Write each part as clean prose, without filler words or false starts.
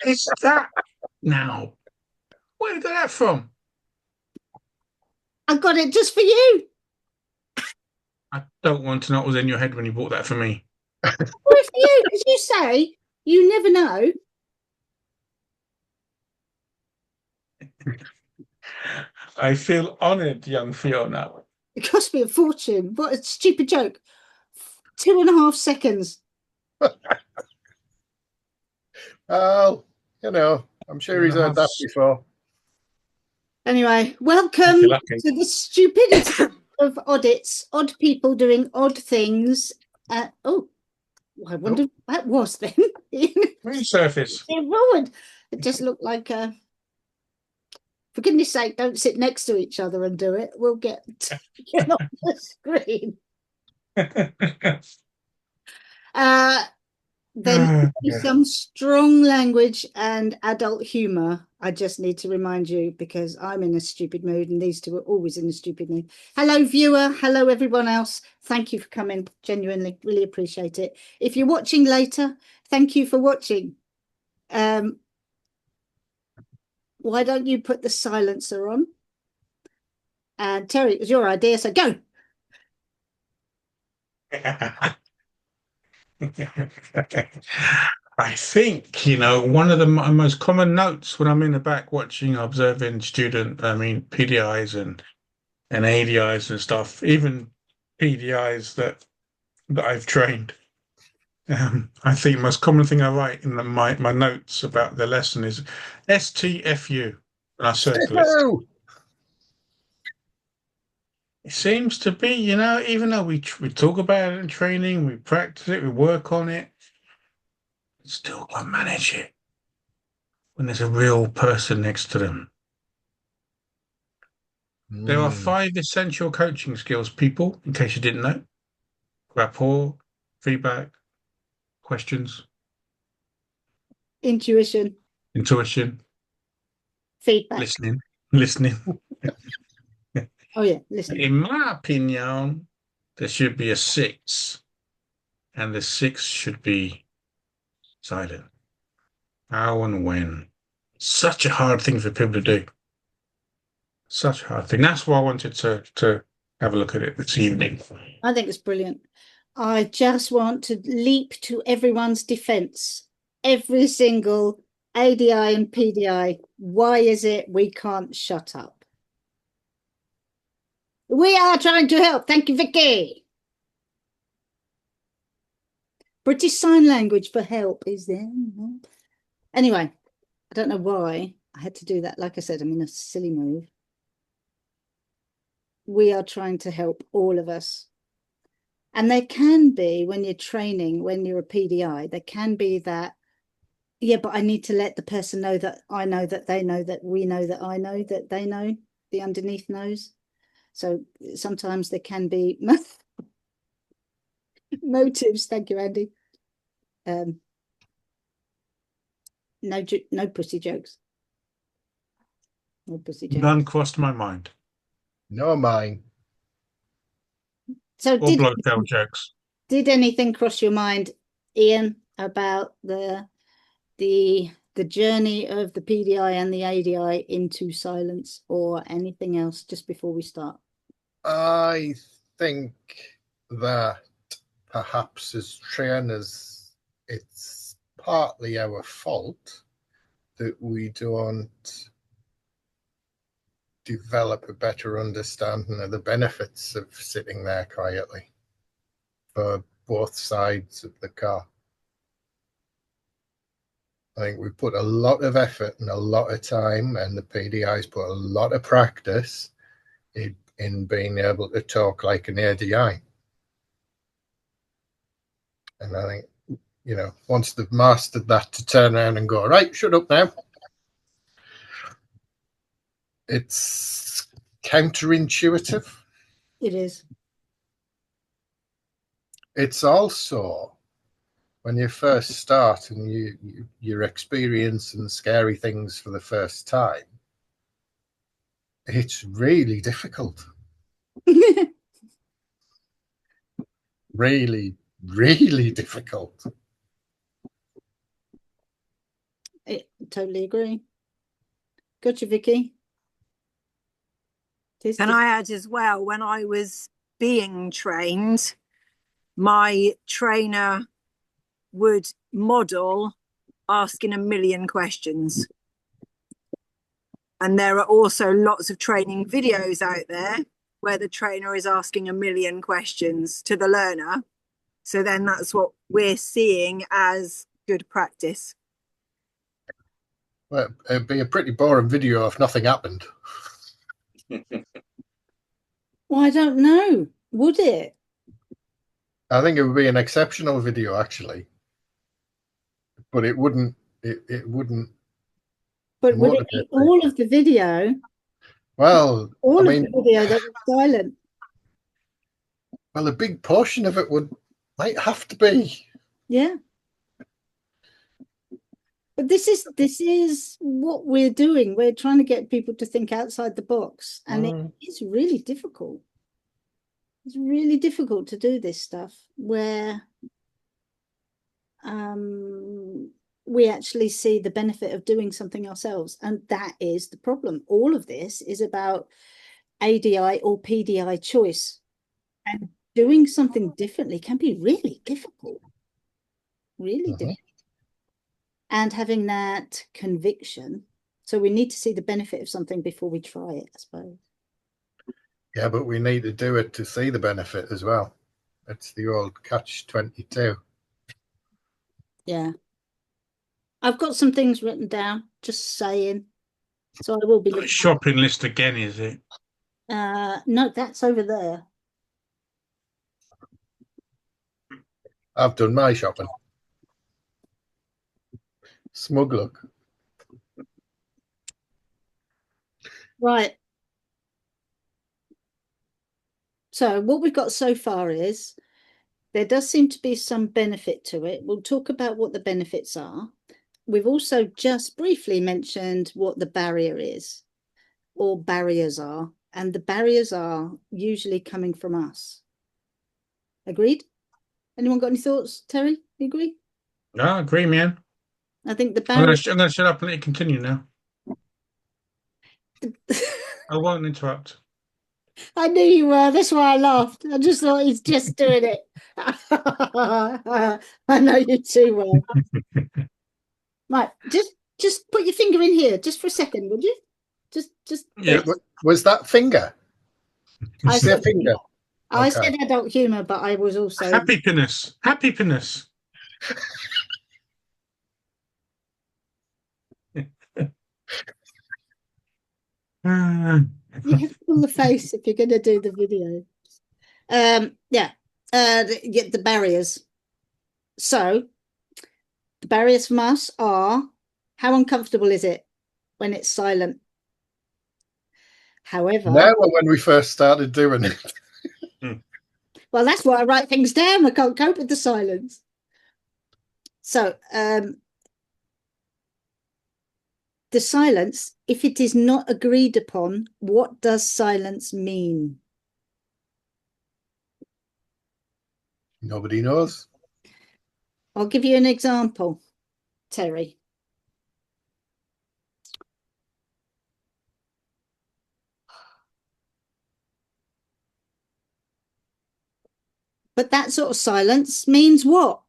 is that now? Where did you get that from? I got it just for you. I don't want to know what was in your head when you bought that for me. Why for you? As you say, you never know. I feel honoured, young Fiona. It cost me a fortune. What a stupid joke. 2.5 seconds. Oh, I'm sure Two and he's a heard half. that before. Anyway, If welcome you're lucky. to the stupidity of audits. Odd people doing odd things. Oh, I wonder what that was then. Moon surface. Forward. It just looked like a. For goodness sake, don't sit next to each other and do it. We'll get off the screen. Then some strong language and adult humor. I just need to remind you because I'm in a stupid mood and these two are always in a stupid mood. Hello, viewer. Hello, everyone else. Thank you for coming. Genuinely, really appreciate it. If you're watching later, thank you for watching. Why don't you put the silencer on? And Terry, it was your idea, so go. I think, one of the most common notes when I'm in the back watching, observing PDIs and ADIs and stuff, even PDIs that I've trained. I think the most common thing I write in my notes about the lesson is STFU, and I circle it. It seems to be, even though we talk about it in training, we practice it, we work on it, still can't manage it when there's a real person next to them. There are 5 essential coaching skills, people, in case you didn't know. Rapport, feedback, questions, Intuition, intuition, feedback. listening. Oh, yeah, listening. In my opinion, there should be a 6, and the 6 should be silent. How and when. Such a hard thing for people to do. Such a hard thing. That's why I wanted to have a look at it this evening. I think it's brilliant. I just want to leap to everyone's defense. Every single ADI and PDI. Why is it we can't shut up? We are trying to help. Thank you, Vicky. British Sign Language for help is there. Anyway, I don't know why I had to do that. Like I said, I'm in a silly mood. We are trying to help all of us. And there can be, when you're training, when you're a PDI, there can be that, yeah, but I need to let the person know that I know that they know that we know that I know that they know, the underneath knows. So sometimes there can be motives. Thank you, Andy. No pussy jokes. No pussy jokes. None crossed my mind. No, mine. So Or blowtail jokes. Did anything cross your mind, Ian, about the journey of the PDI and the ADI into silence, or anything else just before we start? I think that perhaps as trainers, it's partly our fault that we don't develop a better understanding of the benefits of sitting there quietly for both sides of the car. I think we put a lot of effort and a lot of time, and the PDIs put a lot of practice in being able to talk like an ADI. And I think, once they've mastered that, to turn around and go, right, shut up now. It's counterintuitive. It is. It's also, when you first start and you're experiencing scary things for the first time, it's really difficult. Really, really difficult. totally agree. Gotcha, Vicky. Can I add as well, when I was being trained, my trainer would model asking a million questions. And there are also lots of training videos out there where the trainer is asking a million questions to the learner. So then that's what we're seeing as good practice. Well, it'd be a pretty boring video if nothing happened. Well, I don't know. Would it? I think it would be an exceptional video, actually. But it wouldn't. It wouldn't. But would it be all of the video? Well, all of the video that was silent. Well, a big portion of it might have to be. Yeah. But this is what we're doing. We're trying to get people to think outside the box, and it's really difficult. It's really difficult to do this stuff where we actually see the benefit of doing something ourselves, and that is the problem. All of this is about ADI or PDI choice, and doing something differently can be really difficult. Really difficult. And having that conviction. So we need to see the benefit of something before we try it, I suppose. Yeah, but we need to do it to see the benefit as well. It's the old catch-22. Yeah. I've got some things written down, just saying. So I will be looking. Shopping list again, is it? No, that's over there. I've done my shopping. Smug look. Right. So what we've got so far is there does seem to be some benefit to it. We'll talk about what the benefits are. We've also just briefly mentioned what the barrier is or barriers are. And the barriers are usually coming from us. Agreed? Anyone got any thoughts? Terry, you agree? No, I agree, man. I think the I'm barrier... going to shut up and let you continue now. I won't interrupt. I knew you were. That's why I laughed. I just thought he's just doing it. I know you too well. Right, just put your finger in here, just for a second, would you? Just. Yeah. Was that finger? I said finger. I said adult humor, but I was also Happiness. Happiness. You have to pull the face if you're going to do the video. The barriers. So the barriers from us are, how uncomfortable is it when it's silent? However, now or when we first started doing it. Well, that's why I write things down. I can't cope with the silence. So the silence, if it is not agreed upon, what does silence mean? Nobody knows. I'll give you an example, Terry. But that sort of silence means what?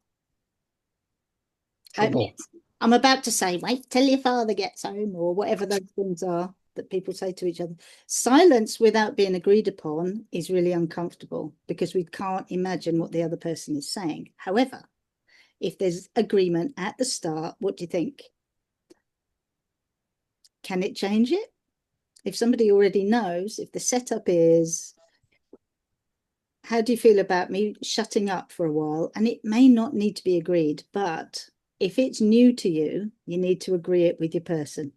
Trouble. I'm about to say, wait till your father gets home, or whatever those things are that people say to each other. Silence without being agreed upon is really uncomfortable because we can't imagine what the other person is saying. However, if there's agreement at the start, what do you think? Can it change it? If somebody already knows, if the setup is, how do you feel about me shutting up for a while? And it may not need to be agreed, but if it's new to you, you need to agree it with your person.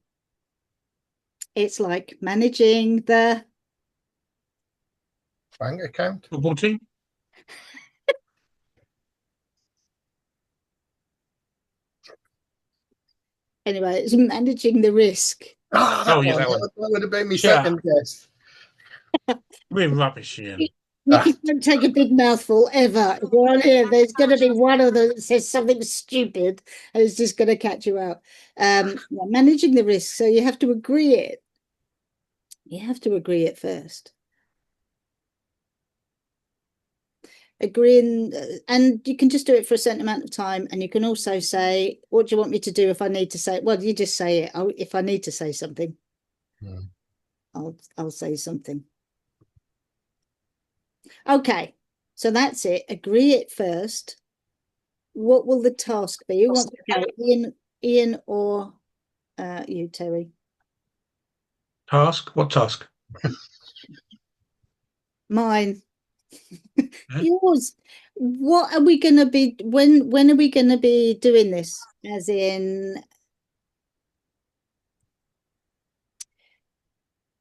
It's like managing the bank account. Football team. Anyway, it's managing the risk. That would have been my second guess. We're rubbish, Ian. Nikki, don't take a big mouthful ever. If you're on here, there's going to be one of them that says something stupid and it's just going to catch you out. Yeah, managing the risk. So you have to agree it. You have to agree it first. Agreeing, and you can just do it for a certain amount of time. And you can also say, what do you want me to do if I need to say? Well, you just say it. If I need to say something, I'll say something. Okay, so that's it. Agree it first. What will the task be? Who wants to go? Ian or you, Terry? Task? What task? Mine. Yours. What are we going to be, when are we going to be doing this? As in,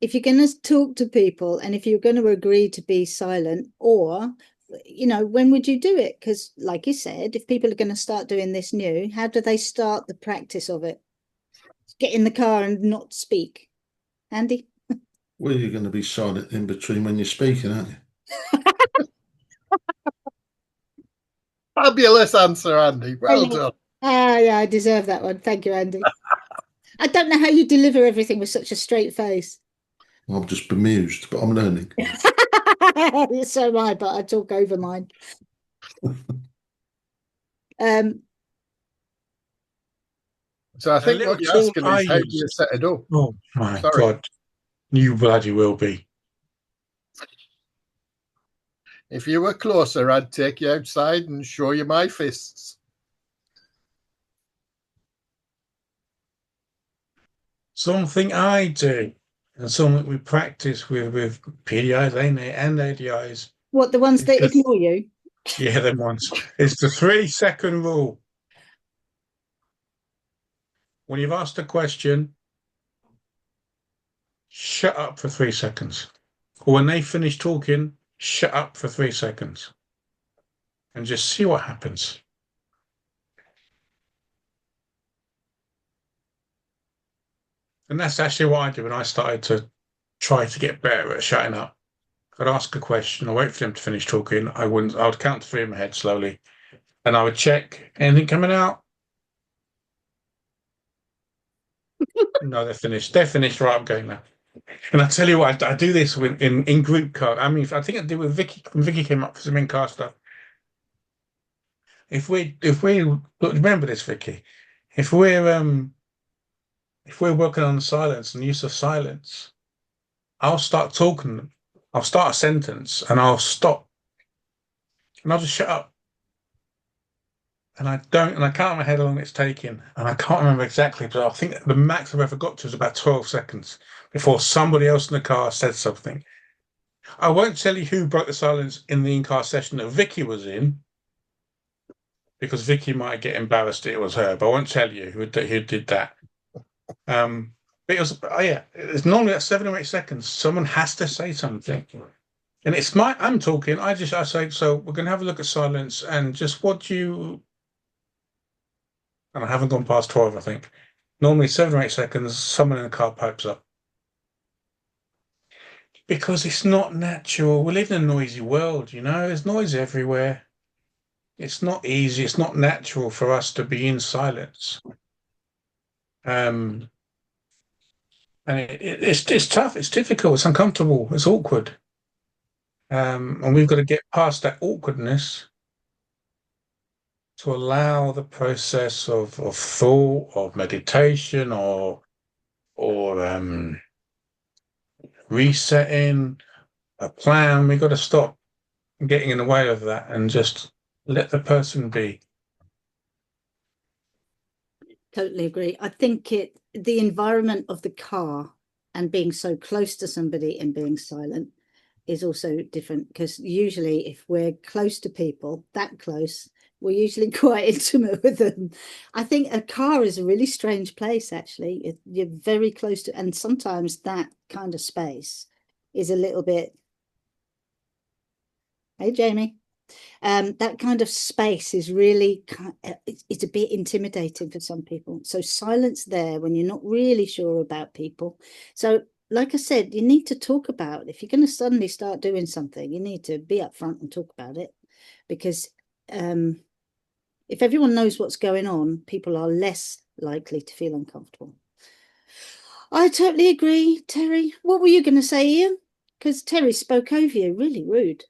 if you're going to talk to people and if you're going to agree to be silent, or, you know, when would you do it? Because like you said, if people are going to start doing this new, how do they start the practice of it? Get in the car and not speak. Andy? Well, you're going to be silent in between when you're speaking, aren't you? Fabulous answer, Andy. Well done. Yeah, I deserve that one. Thank you, Andy. I don't know how you deliver everything with such a straight face. I'm just bemused, but I'm learning. So am I, but I talk over mine. So I think what you're asking is how do you set it up? Oh my God. You bloody will be. If you were closer, I'd take you outside and show you my fists. Something I do, and something we practice with PDIs and ADIs. What, the ones that ignore you? Yeah, them ones. It's the 3-second rule. When you've asked a question, shut up for 3 seconds. Or when they finish talking, shut up for 3 seconds. And just see what happens. And that's actually what I did when I started to try to get better at shutting up. I'd ask a question, I'd wait for them to finish talking. I would count to 3 in my head slowly. And I would check anything coming out. No, they're finished. They're finished. Right, I'm going now. And I tell you what, I do this in group car. I mean, I think I did with Vicky when Vicky came up for some in-car stuff. If we look, remember this, Vicky, if we're working on silence and use of silence, I'll start talking. I'll start a sentence and I'll stop, and I'll just shut up. And I count in my head how long it's taking, and I can't remember exactly, but I think the max I've ever got to is about 12 seconds before somebody else in the car said something. I won't tell you who broke the silence in the in-car session that Vicky was in, because Vicky might get embarrassed it was her, but I won't tell you who did that. But it was, it's normally at 7 or 8 seconds. Someone has to say something. And I'm talking, I say, so we're going to have a look at silence and just and I haven't gone past 12, I think. Normally 7 or 8 seconds, someone in the car pipes up. Because it's not natural. We live in a noisy world, you know, there's noise everywhere. It's not easy, it's not natural for us to be in silence. And it's tough, it's difficult, it's uncomfortable, it's awkward. And we've got to get past that awkwardness to allow the process of thought, of meditation, or resetting a plan. We've got to stop getting in the way of that and just let the person be. Totally agree. I think the environment of the car and being so close to somebody and being silent is also different, because usually if we're close to people, that close, we're usually quite intimate with them. I think a car is a really strange place, actually. You're very close to, and sometimes that kind of space is a little bit, hey, Jamie. That kind of space is really, it's a bit intimidating for some people. So silence there when you're not really sure about people. So like I said, you need to talk about, if you're going to suddenly start doing something, you need to be upfront and talk about it, because if everyone knows what's going on, people are less likely to feel uncomfortable. I totally agree, Terry. What were you going to say, Ian? Because Terry spoke over you, really rude.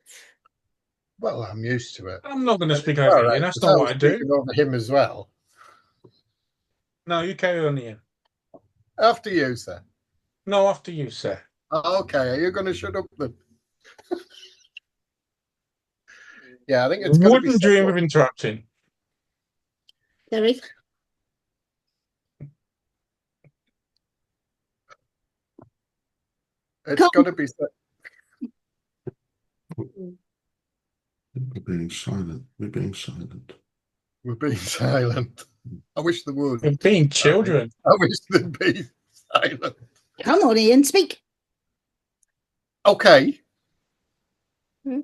Well, I'm used to it. I'm not going to speak All over you. right, That's because not I what was I do. speaking over him as well. No, you carry on, Ian. After you, sir. No, after you, sir. Okay, are you going to shut up then? Yeah, I think it's going to be Wouldn't dream simple. of interrupting. Terry? It's got to be. We're being silent. We're being silent. We're being silent. I wish there would. We're being children. I wish they'd be silent. Come on, Ian, speak. Okay. Hmm.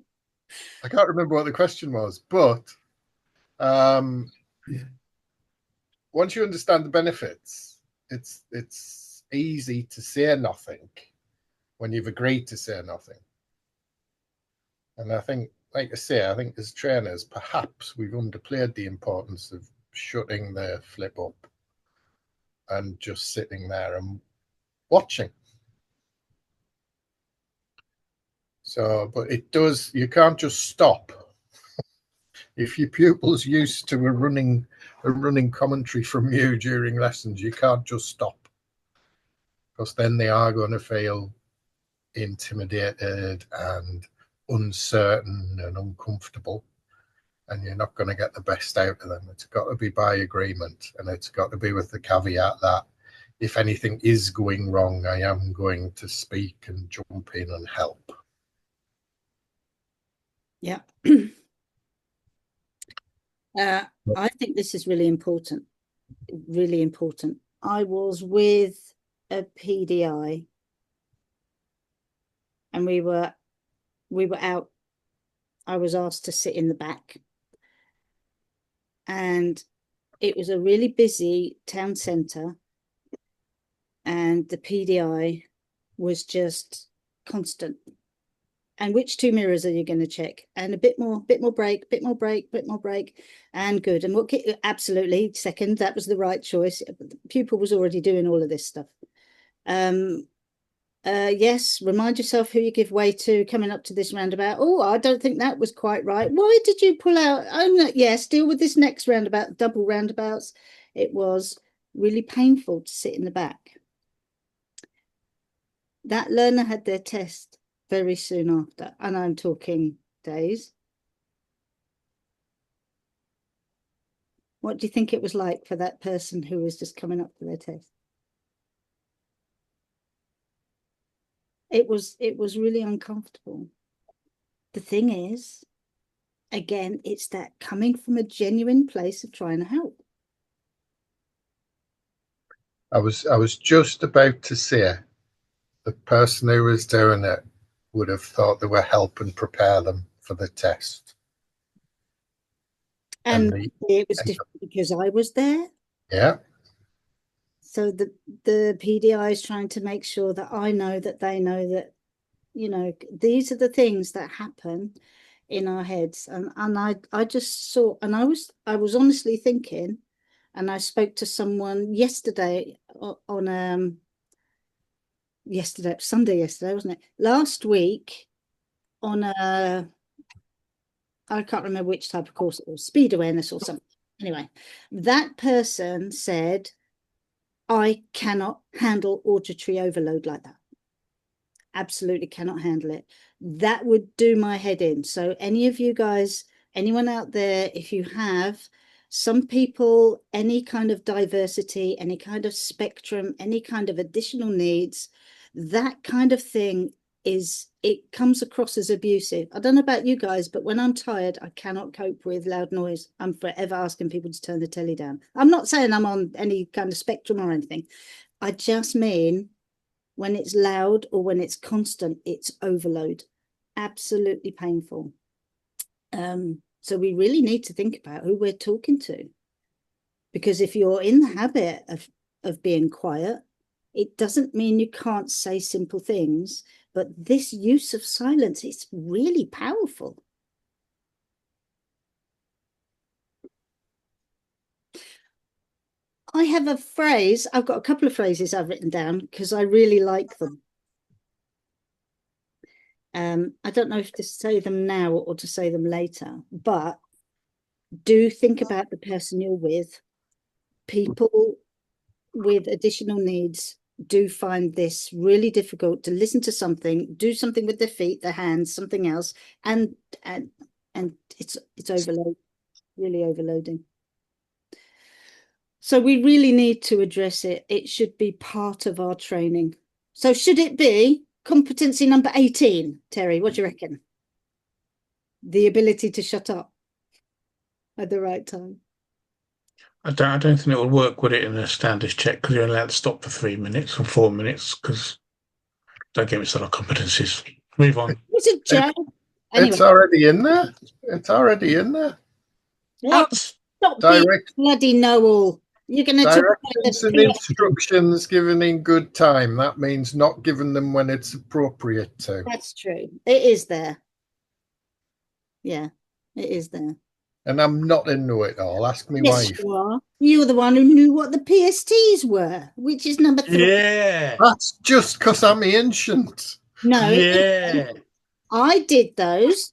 I can't remember what the question was, but once you understand the benefits, it's easy to say nothing when you've agreed to say nothing. And I think, like I say, I think as trainers, perhaps we've underplayed the importance of shutting the flip up and just sitting there and watching. So, but it does, you can't just stop. If your pupil's used to a running commentary from you during lessons, you can't just stop, because then they are going to feel intimidated and uncertain and uncomfortable, and you're not going to get the best out of them. It's got to be by agreement, and it's got to be with the caveat that if anything is going wrong, I am going to speak and jump in and help. Yeah. I think this is really important. Really important. I was with a PDI, and we were out. I was asked to sit in the back, and it was a really busy town centre, and the PDI was just constant. And which two mirrors are you going to check? And a bit more break, bit more break, bit more break, and good. And what? Absolutely, second, that was the right choice. The pupil was already doing all of this stuff. Yes, remind yourself who you give way to coming up to this roundabout. Oh, I don't think that was quite right. Why did you pull out? Oh, no, yes, deal with this next roundabout, double roundabouts. It was really painful to sit in the back. That learner had their test very soon after, and I'm talking days. What do you think it was like for that person who was just coming up for their test? It was really uncomfortable. The thing is, again, it's that coming from a genuine place of trying to help. I was just about to say the person who was doing it would have thought they were helping prepare them for the test. And it was different because I was there. Yeah. So the PDI is trying to make sure that I know that they know that, you know, these are the things that happen in our heads. And I just saw, and I was honestly thinking, and I spoke to someone yesterday on Sunday yesterday, wasn't it? Last week on a, I can't remember which type of course it was, speed awareness or something. Anyway, that person said, I cannot handle auditory overload like that. Absolutely cannot handle it. That would do my head in. So any of you guys, anyone out there, if you have some people, any kind of diversity, any kind of spectrum, any kind of additional needs, that kind of thing it comes across as abusive. I don't know about you guys, but when I'm tired, I cannot cope with loud noise. I'm forever asking people to turn the telly down. I'm not saying I'm on any kind of spectrum or anything. I just mean when it's loud or when it's constant, it's overload. Absolutely painful. So we really need to think about who we're talking to. Because if you're in the habit of being quiet, It doesn't mean you can't say simple things, but this use of silence is really powerful. I have a phrase, I've got a couple of phrases I've written down because I really like them. I don't know if to say them now or to say them later, but do think about the person you're with. People with additional needs do find this really difficult to listen to something, do something with their feet, their hands, something else, and it's overload, really overloading. So we really need to address it. It should be part of our training. So should it be competency number 18, Terry? What do you reckon? The ability to shut up at the right time. I don't think it will work with it in a standards check because you're allowed to stop for 3 minutes or 4 minutes because don't get me started on competencies. Move on. It's a joke. Anyway. It's already in there. It's already in there. What? Stop Direct, being bloody know-all. You're going to talk about directions the and instructions given in good time. That means not giving them when it's appropriate to. That's true. It is there. Yeah, it is there. And I'm not into it all. Ask me Yes, wife. you are. You're the one who knew what the PSTs were, which is number 3. Yeah. That's just because I'm ancient. No, Yeah. I did those.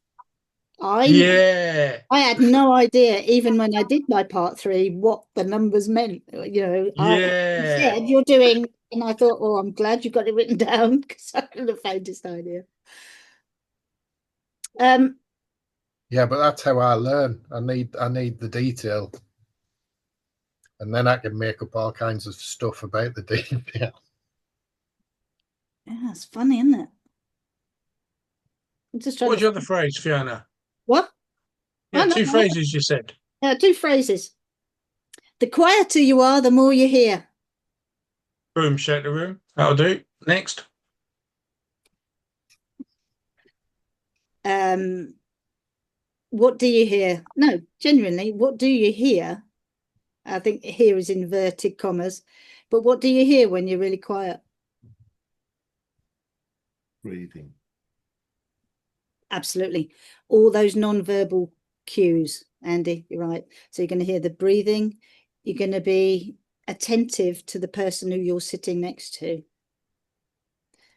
Yeah. I had no idea, even when I did my part 3, what the numbers meant. You know, I Yeah. said you're doing, and I thought, oh, I'm glad you got it written down because I couldn't have found this idea. Yeah, but that's how I learn. I need the detail, and then I can make up all kinds of stuff about the detail. Yeah, it's funny, isn't it? I'm just trying What's to. your other phrase, Fiona? What? Yeah, Oh, no, 2 phrases you said. 2 phrases. The quieter you are, the more you hear. Boom, shake the room. That'll do. Next. What do you hear? No, genuinely, what do you hear? I think here is inverted commas, but what do you hear when you're really quiet? Breathing. Absolutely. All those non-verbal cues, Andy, you're right. So you're going to hear the breathing. You're going to be attentive to the person who you're sitting next to.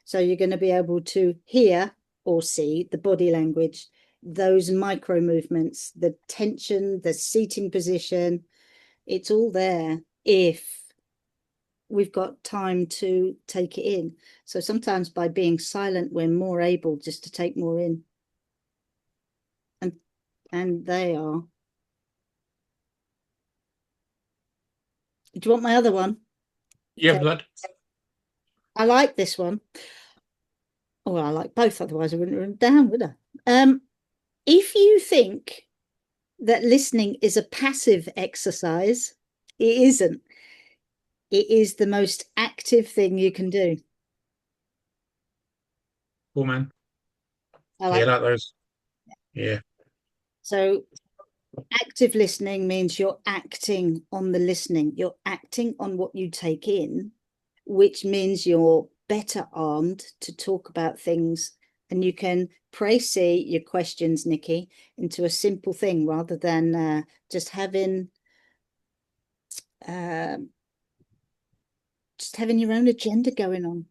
So you're going to be able to hear or see the body language, those micro movements, the tension, the seating position. It's all there if we've got time to take it in. So sometimes by being silent, we're more able just to take more in. And they are. Do you want my other one? Yeah, Okay. blood. I like this one. Oh, well, I like both, otherwise I wouldn't write them down, would I? If you think that listening is a passive exercise, it isn't. It is the most active thing you can do. Cool, man. I like like those. Yeah. So active listening means you're acting on the listening. You're acting on what you take in, which means you're better armed to talk about things, and you can précis your questions, Nikki, into a simple thing rather than just having your own agenda going on.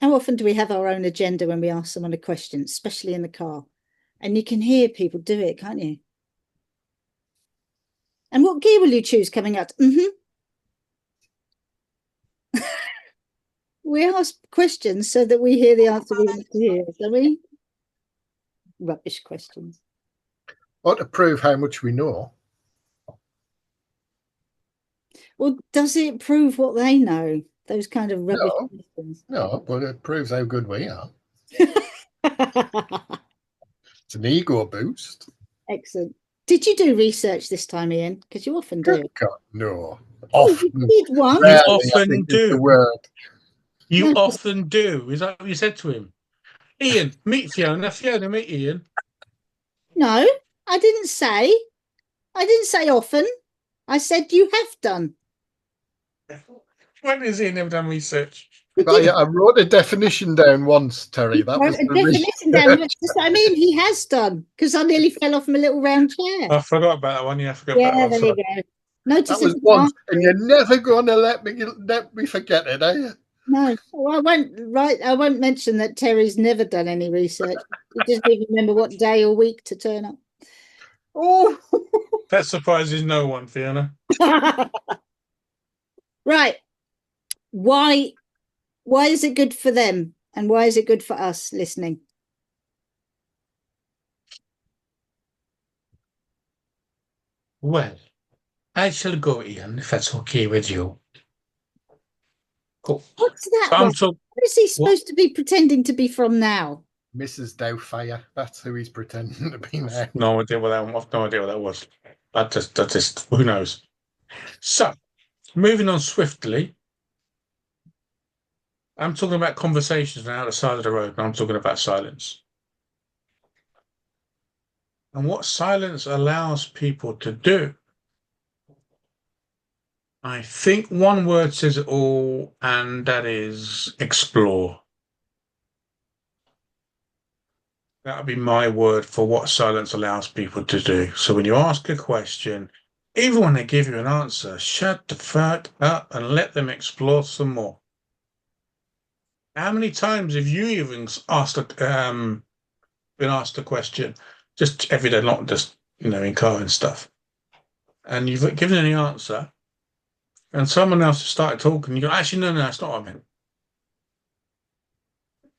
How often do we have our own agenda when we ask someone a question, especially in the car? And you can hear people do it, can't you? And what gear will you choose coming out? We ask questions so that we hear the answer we want to hear, don't we? Rubbish questions. Or to prove how much we know. Well, does it prove what they know? Those kind of rubbish questions. No, but it proves how good we are. It's an ego boost. Excellent. Did you do research this time, Ian? Because you often do. Good God, no. Oh, Often. you did one. You Rarely, I often think, is the do. word. You No. often do. Is that what you said to him? Ian, meet Fiona. Fiona, meet Ian. No, I didn't say often. I said you have done. When has he never done research? I wrote a definition down once, Terry. That was A the definition down. That's what I mean. He has done, because I nearly fell off my little round chair. I forgot about that one. Yeah, I forgot Yeah, about that there one. you go. Notice That was it's once, not- and you're never going to let me forget it, are you? No, well, I won't. Right, I won't mention that Terry's never done any research. He doesn't even remember what day or week to turn up. Oh, That surprises no one, Fiona. right. Why is it good for them, and why is it good for us listening? Well, I shall go, Ian, if that's okay with you. Cool. What's that? So I'm Rob? so Where is he supposed to be pretending to be from now? Mrs. Doubtfire. That's who he's pretending to be now. no idea what that. I've no idea what that was. That just. Who knows? So, moving on swiftly. I'm talking about conversations now at the side of the road, and I'm talking about silence. And what silence allows people to do. I think one word says it all, and that is explore. That would be my word for what silence allows people to do. So when you ask a question, even when they give you an answer, shut the fuck up and let them explore some more. How many times have you even been asked a question, just every day, not just in car and stuff, and you've given any answer, and someone else has started talking, you go, actually, no, that's not what I meant.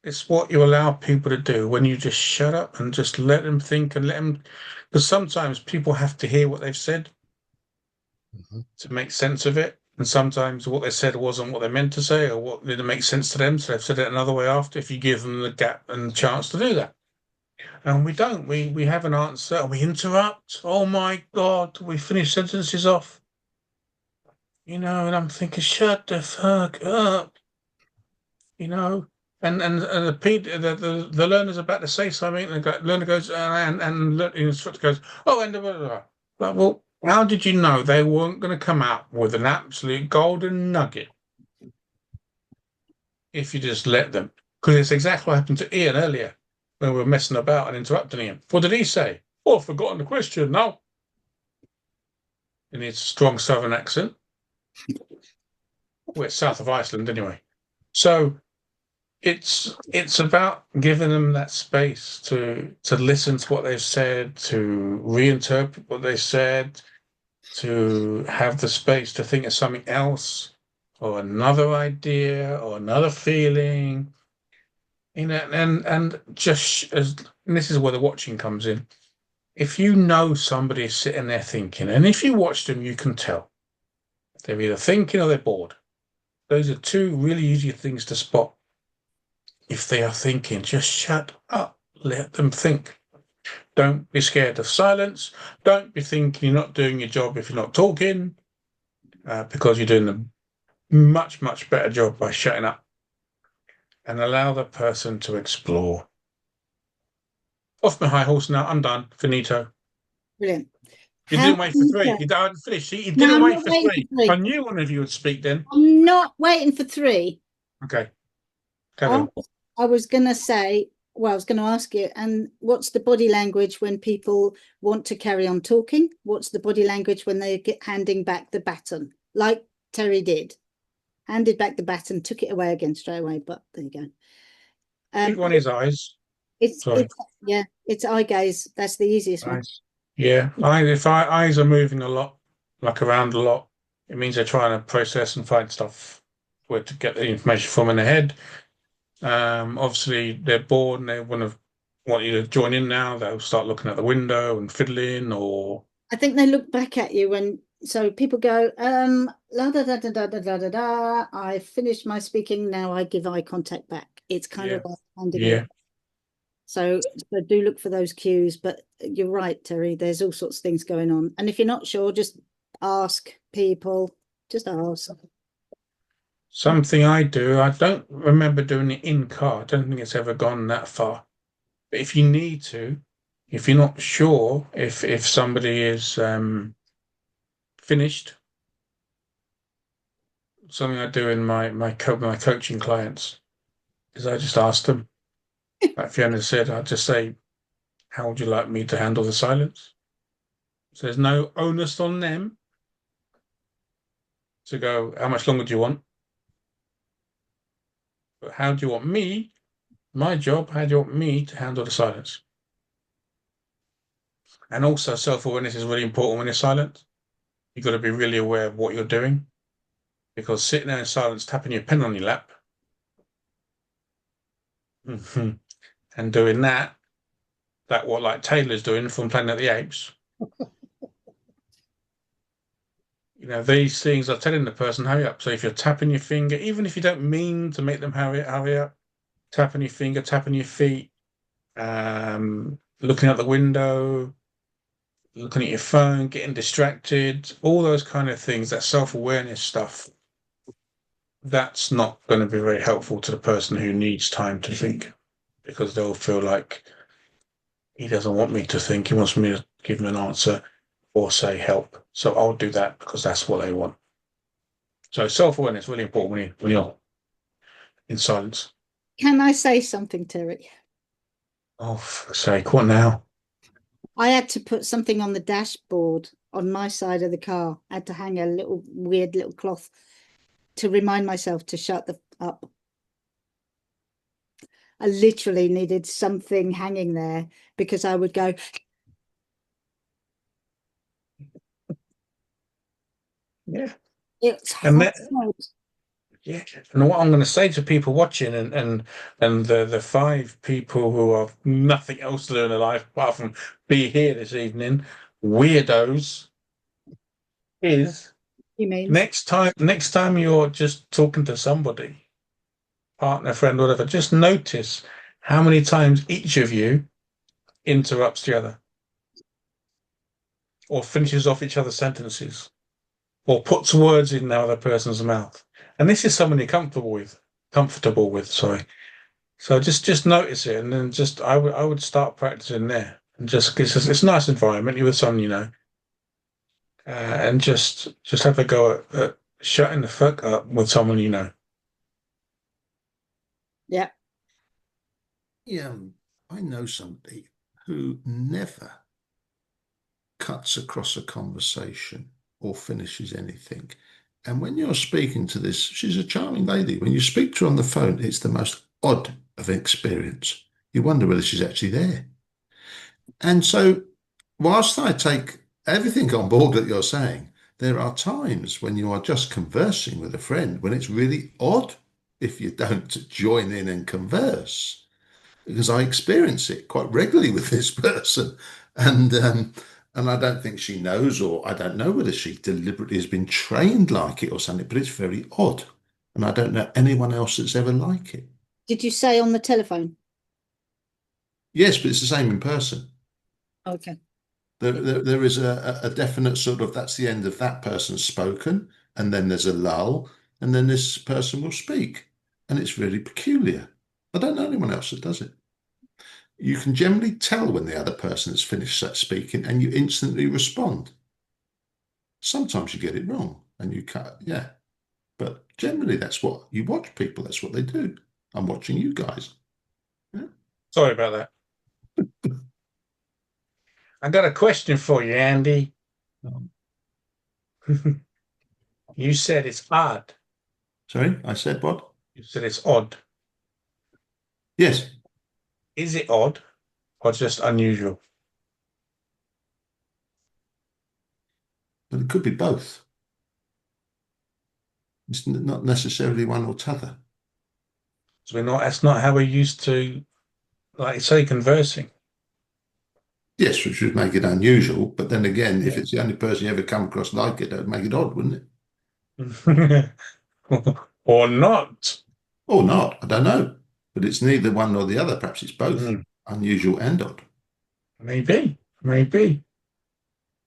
It's what you allow people to do when you just shut up and just let them think and let them, because sometimes people have to hear what they've said to make sense of it. And sometimes what they said wasn't what they meant to say or what didn't make sense to them. So they've said it another way after, if you give them the gap and the chance to do that. And we don't. We have an answer and we interrupt. Oh my God, we finish sentences off. And I'm thinking, shut the fuck up. And the learner's about to say something, and the learner goes, and the instructor goes, oh, and blah, blah, blah. Like, well, how did you know they weren't going to come out with an absolute golden nugget if you just let them? Because it's exactly what happened to Ian earlier when we were messing about and interrupting him. What did he say? Oh, I've forgotten the question now. In his strong southern accent. Well, it's south of Iceland anyway. So it's about giving them that space to listen to what they've said, to reinterpret what they said, to have the space to think of something else or another idea or another feeling. And just as and this is where the watching comes in. If you know somebody is sitting there thinking, and if you watch them, you can tell they're either thinking or they're bored. Those are two really easy things to spot. If they are thinking, just shut up, let them think. Don't be scared of silence. Don't be thinking you're not doing your job if you're not talking, because you're doing a much, much better job by shutting up and allow the person to explore. Off my high horse now. I'm done. Finito. Brilliant. You didn't wait for three. You didn't finish. You didn't I'm wait not for waiting three. for three. I knew one of you would speak then. I'm not waiting for three. Okay. Carry on. I was going to say, well, I was going to ask you, and what's the body language when people want to carry on talking? What's the body language when they get handing back the baton, like Terry did? Handed back the baton, took it away again straight away, but there you go. Big one is eyes. It's eye gaze. That's the easiest one. Eyes. Yeah. If eyes are moving a lot, like around a lot, it means they're trying to process and find stuff where to get the information from in their head. Obviously they're bored and they want you to join in now. They'll start looking at the window and fiddling, or I think they look back at you so people go, la da da da da da da da da. I finished my speaking, now I give eye contact back. It's kind of like handing it. So do look for those cues, but you're right, Terry, there's all sorts of things going on. And if you're not sure, just ask people, just ask. Something I do, I don't remember doing it in car. I don't think it's ever gone that far. But if you need to, if you're not sure if somebody is finished. Something I do in my coaching clients is I just ask them, like Fiona said, I just say, how would you like me to handle the silence? So there's no onus on them to go, how much longer do you want? But how do you want me, my job, how do you want me to handle the silence? And also self-awareness is really important when you're silent. You've got to be really aware of what you're doing, because sitting there in silence, tapping your pen on your lap, and doing that what like Taylor's doing from Planet of the Apes. These things are telling the person, hurry up. So if you're tapping your finger, even if you don't mean to make them hurry up, tapping your finger, tapping your feet, looking out the window, looking at your phone, getting distracted, all those kind of things, that self-awareness stuff, that's not going to be very helpful to the person who needs time to think, because they'll feel like he doesn't want me to think. He wants me to give him an answer or say help. So I'll do that because that's what they want. So self-awareness is really important when you're in silence. Can I say something, Terry? Oh, for fuck's sake, what now? I had to put something on the dashboard on my side of the car. I had to hang a little weird little cloth to remind myself to shut up. I literally needed something hanging there because I would go. Yeah. It's And hard. yeah. And what I'm going to say to people watching and the 5 people who have nothing else to do in their life apart from be here this evening, weirdos, is You mean? next time you're just talking to somebody, partner, friend, whatever, just notice how many times each of you interrupts the other or finishes off each other's sentences or puts words in the other person's mouth. And this is someone you're comfortable with, sorry. So just notice it, and then I would start practicing there, and just because it's a nice environment, you're with someone you know, and just have a go at shutting the fuck up with someone you know. Yeah. Yeah, I know somebody who never cuts across a conversation or finishes anything. And when you're speaking to this, she's a charming lady. When you speak to her on the phone, it's the most odd of an experience. You wonder whether she's actually there. And so, whilst I take everything on board that you're saying, there are times when you are just conversing with a friend when it's really odd if you don't join in and converse, because I experience it quite regularly with this person, and I don't think she knows, or I don't know whether she deliberately has been trained like it or something, but it's very odd, and I don't know anyone else that's ever like it. Did you say on the telephone? Yes, but it's the same in person. Okay. There is a definite sort of, that's the end of that person's spoken, and then there's a lull, and then this person will speak, and it's really peculiar. I don't know anyone else that does it. You can generally tell when the other person has finished speaking, and you instantly respond. Sometimes you get it wrong, and you cut, yeah. But generally, that's what you watch people. That's what they do. I'm watching you guys. Yeah. Sorry about that. I got a question for you, Andy. You said it's odd. Sorry, I said what? You said it's odd. Yes. Is it odd or just unusual? But it could be both. It's not necessarily one or t'other. So that's not how we're used to, like say, conversing. Yes, which would make it unusual. But then again, if it's the only person you ever come across like it, that would make it odd, wouldn't it? Or not. Or not, I don't know. But it's neither one nor the other. Perhaps it's both unusual and odd. Maybe.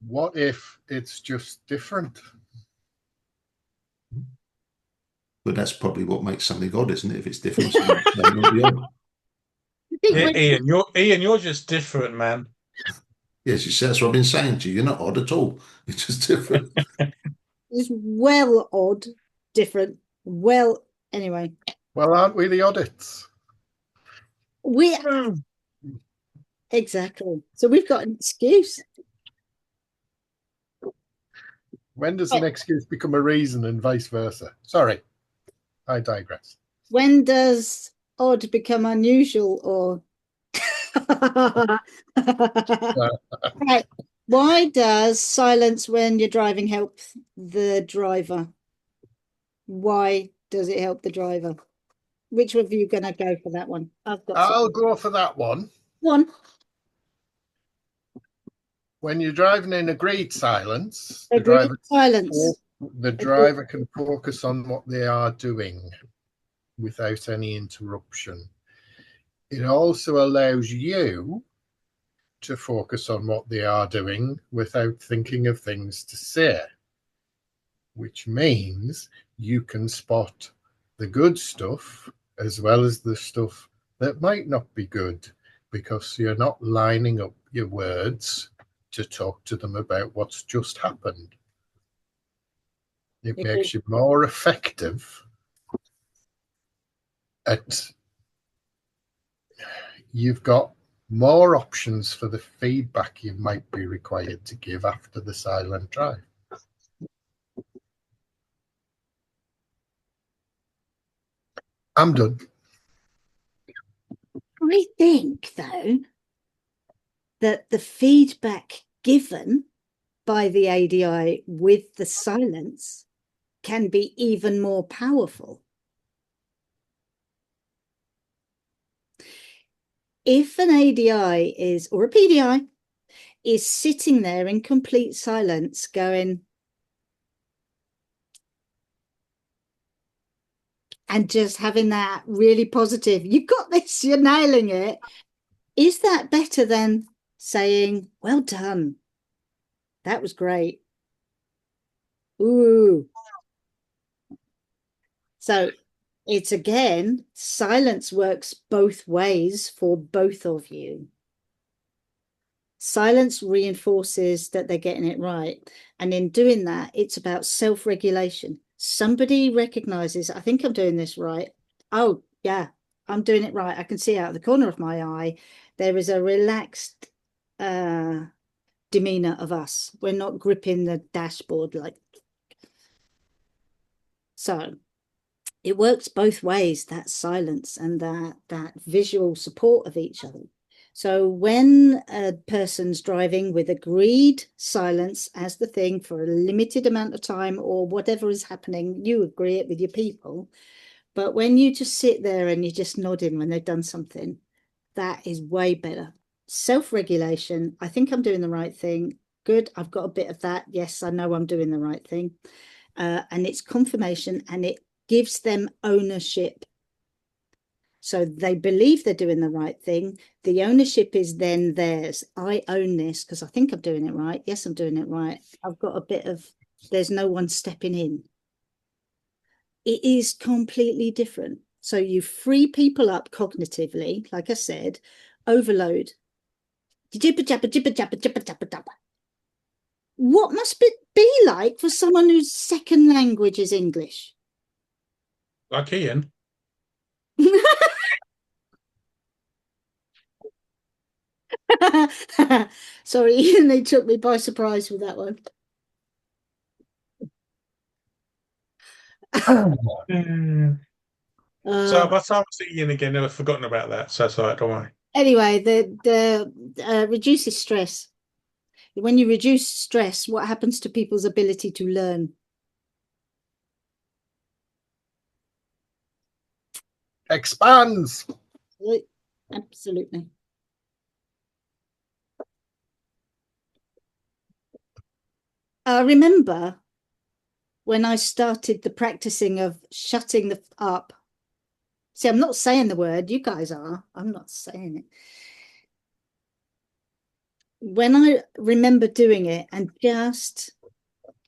What if it's just different? But that's probably what makes something odd, isn't it? If it's different, so Yeah, Ian, you're just different, man. Yes, that's what I've been saying to you. You're not odd at all. It's just different. It's well odd, different. Well, anyway, Well, aren't we the audits? we exactly. So we've got an excuse. When does an excuse become a reason and vice versa? Sorry, I digress. When does odd become unusual or right? Why does silence when you're driving help the driver? Why does it help the driver? Which of you going to go for that one? I'll go for that one. One. When you're driving in agreed silence, Agreed silence. the driver can focus on what they are doing without any interruption. It also allows you to focus on what they are doing without thinking of things to say, which means you can spot the good stuff as well as the stuff that might not be good, because you're not lining up your words to talk to them about what's just happened. It makes you more effective at, you've got more options for the feedback you might be required to give after the silent drive. I'm done. I think, though, that the feedback given by the ADI with the silence can be even more powerful. If an ADI is, or a PDI, is sitting there in complete silence going, and just having that really positive, you got this, you're nailing it. Is that better than saying, well done? That was great. Ooh. So it's again, silence works both ways for both of you. Silence reinforces that they're getting it right. And in doing that, it's about self-regulation. Somebody recognizes, I think I'm doing this right. Oh, yeah, I'm doing it right. I can see out of the corner of my eye, there is a relaxed demeanor of us. We're not gripping the dashboard like. So it works both ways, that silence and that visual support of each other. So when a person's driving with agreed silence as the thing for a limited amount of time or whatever is happening, you agree it with your people. But when you just sit there and you're just nodding when they've done something, that is way better. Self-regulation, I think I'm doing the right thing. Good, I've got a bit of that. Yes, I know I'm doing the right thing. And it's confirmation, and it gives them ownership. So they believe they're doing the right thing. The ownership is then theirs. I own this because I think I'm doing it right. Yes, I'm doing it right. I've got a bit of, there's no one stepping in. It is completely different. So you free people up cognitively, like I said, overload. What must it be like for someone whose second language is English? Like Ian. Sorry, Ian, they took me by surprise with that one. So by the time I see Ian again, I've forgotten about that. So it's all right, don't worry. Anyway, the reduces stress. When you reduce stress, what happens to people's ability to learn? Expands. Absolutely. I remember when I started the practicing of shutting the up. See, I'm not saying the word, you guys are. I'm not saying it. When I remember doing it and just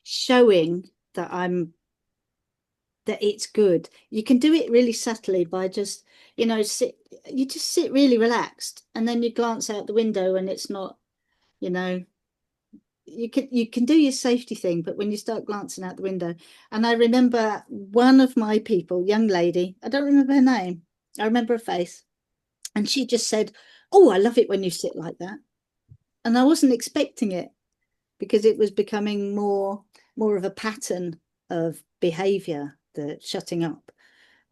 showing that it's good, you can do it really subtly by just, you just sit really relaxed, and then you glance out the window and it's not, you know, you can do your safety thing, but when you start glancing out the window. And I remember one of my people, young lady, I don't remember her name, I remember her face, and she just said, "Oh, I love it when you sit like that." And I wasn't expecting it, because it was becoming more of a pattern of behavior, the shutting up.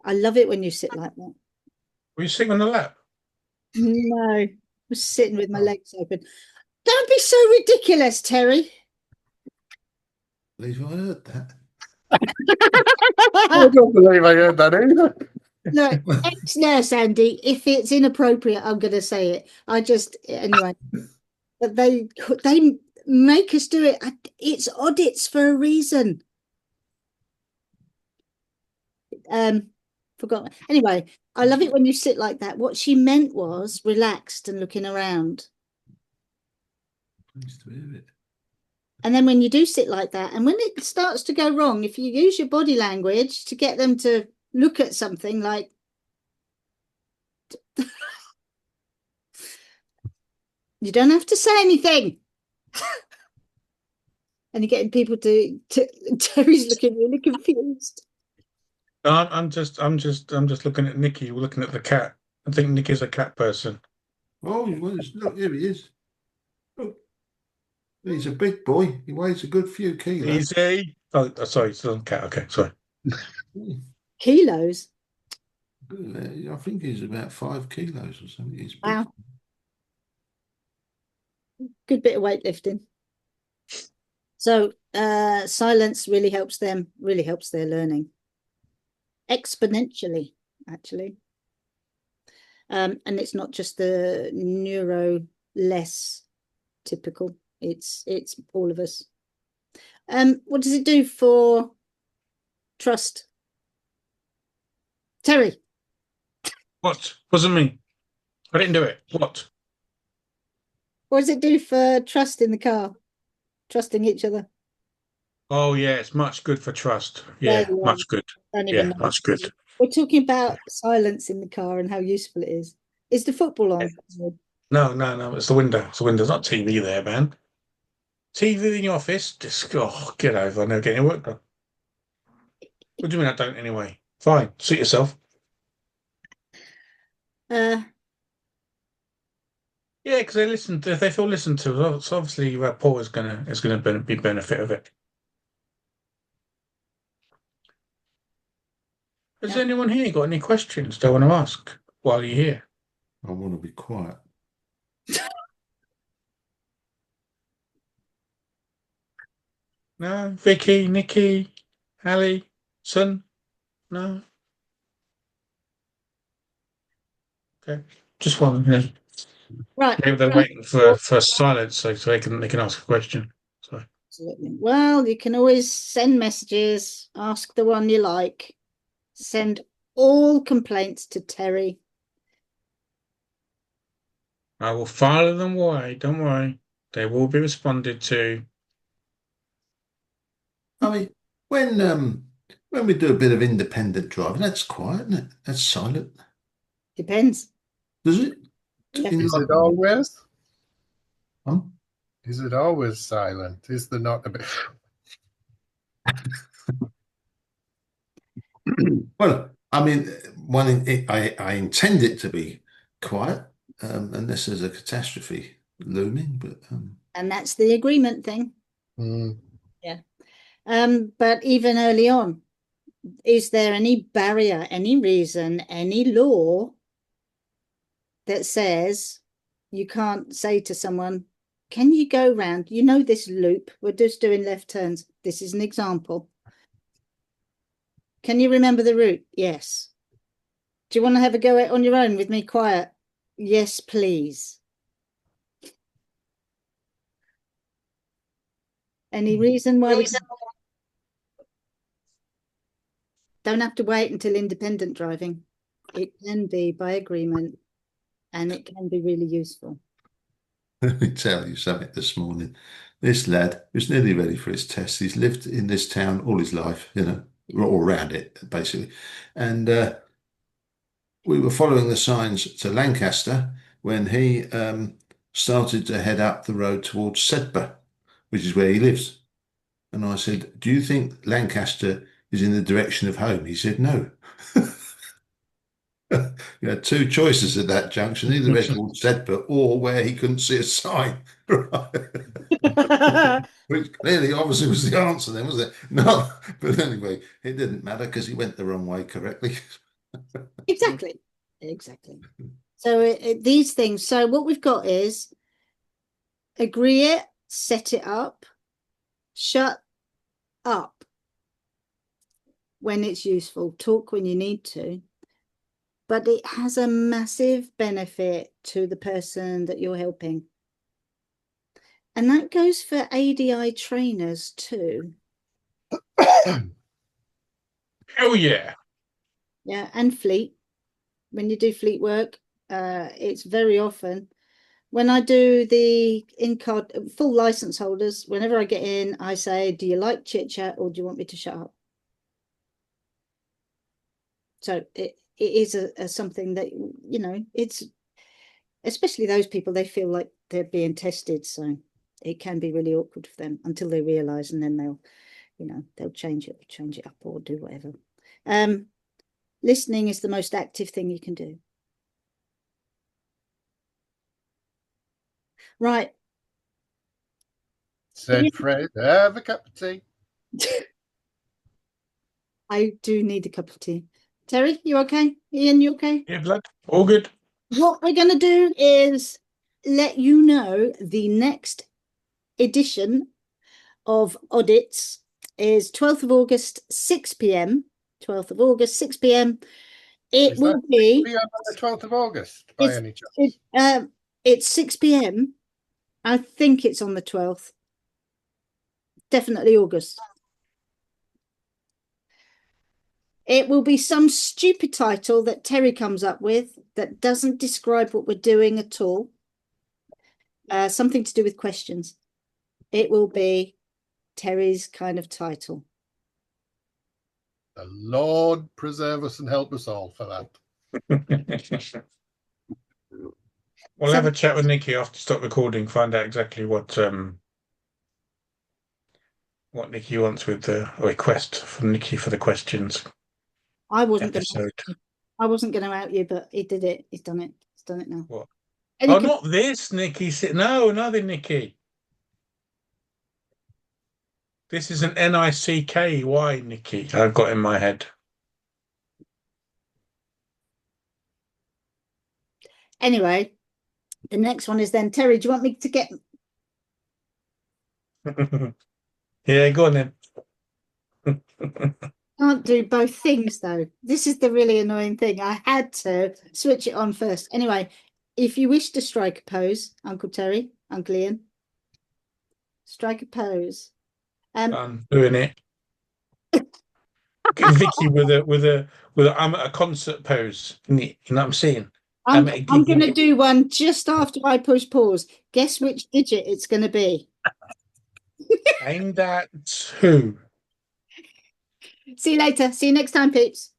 I love it when you sit like that. Were you sitting on the lap? No, I was sitting with my Oh. legs open. Don't be so ridiculous, Terry. Believe I heard that. I don't believe I heard that either. Look, ex-nurse Andy, if it's inappropriate, I'm going to say it. Anyway, but they make us do it. It's audits for a reason. Forgot. Anyway, I love it when you sit like that. What she meant was relaxed and looking around. Pleased to hear it. And then when you do sit like that, and when it starts to go wrong, if you use your body language to get them to look at something like you don't have to say anything. And you're getting people to Terry's looking really confused. No, I'm just looking at Nikki. We're looking at the cat. I think Nikki's a cat person. Oh, well, look, here he is. Look, he's a big boy. He weighs a good few kilos. Easy. Oh, sorry, it's a cat. Okay, sorry. Kilos. I think he's about 5 kilos or something. He's big. Wow. Good bit of weightlifting. So silence really helps them, really helps their learning. Exponentially, actually. And it's not just the neuro less typical, it's all of us. What does it do for trust? Terry. What? Wasn't me. I didn't do it. What? What does it do for trust in the car? Trusting each other. Oh yeah, it's much good for trust. There Yeah, you are. much good. Don't even Yeah, know. much good. We're talking about silence in the car and how useful it is. Is the football on? No. It's the window. It's the window. It's not TV there, man. TV in your office? Just get over. I never get any work done. What do you mean I don't anyway? Fine. Suit yourself. Uh, Yeah, because they listen. They feel listened to. So obviously, Paul is gonna be benefit of it. Has Yeah. anyone here got any questions they want to ask while you're here? I want to be quiet. No, Vicky, Nikki, Ali, Son, no. Okay, just one. Yeah. right. Maybe they're waiting for silence so they can ask a question. So Absolutely. Well, you can always send messages, ask the one you like, send all complaints to Terry. I will file them away. Don't worry, they will be responded to. I mean, when we do a bit of independent driving, that's quiet, isn't it? That's silent. Depends. Does it? Yeah. Is it always? Huh? Is it always silent? Is there not a bit? Well, I mean, I intend it to be quiet, unless there's a catastrophe looming. But And that's the agreement thing. Mm. But even early on, is there any barrier, any reason, any law that says you can't say to someone, can you go round? You know this loop, we're just doing left turns. This is an example. Can you remember the route? Yes. Do you want to have a go at on your own with me quiet? Yes, please. Any reason why we don't have to wait until independent driving? It can be by agreement, and it can be really useful. let me tell you something this morning. This lad was nearly ready for his test. He's lived in this town all his life, all around it, basically. And we were following the signs to Lancaster when he started to head up the road towards Sedbergh, which is where he lives. And I said, "Do you think Lancaster is in the direction of home?" He said, "No." You had two choices at that junction, either head towards Sedbergh or where he couldn't see a sign. Which clearly, obviously, was the answer then, wasn't it? No, but anyway, it didn't matter because he went the wrong way correctly. Exactly. So these things. So what we've got is agree it, set it up, shut up when it's useful, talk when you need to. But it has a massive benefit to the person that you're helping. And that goes for ADI trainers too. Oh yeah. Yeah, and fleet. When you do fleet work, it's very often when I do the in-card full license holders, whenever I get in, I say, do you like chit chat or do you want me to shut up? So it is a something that, you know, it's especially those people, they feel like they're being tested. So it can be really awkward for them until they realize, and then they'll, you know, they'll change it up or do whatever. Listening is the most active thing you can do. Right. Said Fred, have a cup of tea. I do need a cup of tea. Terry, you okay? Ian, you okay? Yeah, blood. All good. What we're going to do is let you know the next edition of Audits is 12th of August, 6 p.m. 12th of August, 6 p.m. It Is will that be 6 p.m. on the 12th of August by any chance? it's 6 p.m. I think it's on the 12th. Definitely August. It will be some stupid title that Terry comes up with that doesn't describe what we're doing at all. Something to do with questions. It will be Terry's kind of title. The Lord preserve us and help us all for that. We'll have a chat with Nikki after stop recording, find out exactly what Nikki wants with the request from Nikki for the questions. I wasn't going to out you, but he did it. He's done it. He's done it now. What? Oh, not this, Nikki. No, another Nikki. This is an Nicky, Nikki, I've got in my head. Anyway, the next one is then, Terry, do you want me to get... Yeah, go on then. Can't do both things, though. This is the really annoying thing. I had to switch it on first. Anyway, if you wish to strike a pose, Uncle Terry, Uncle Ian, strike a pose. I'm doing it. Vicky with I'm at a concert pose. You know what I'm saying? I'm going to do one just after I push pause. Guess which digit it's going to be. Aimed at who? See you later. See you next time, peeps.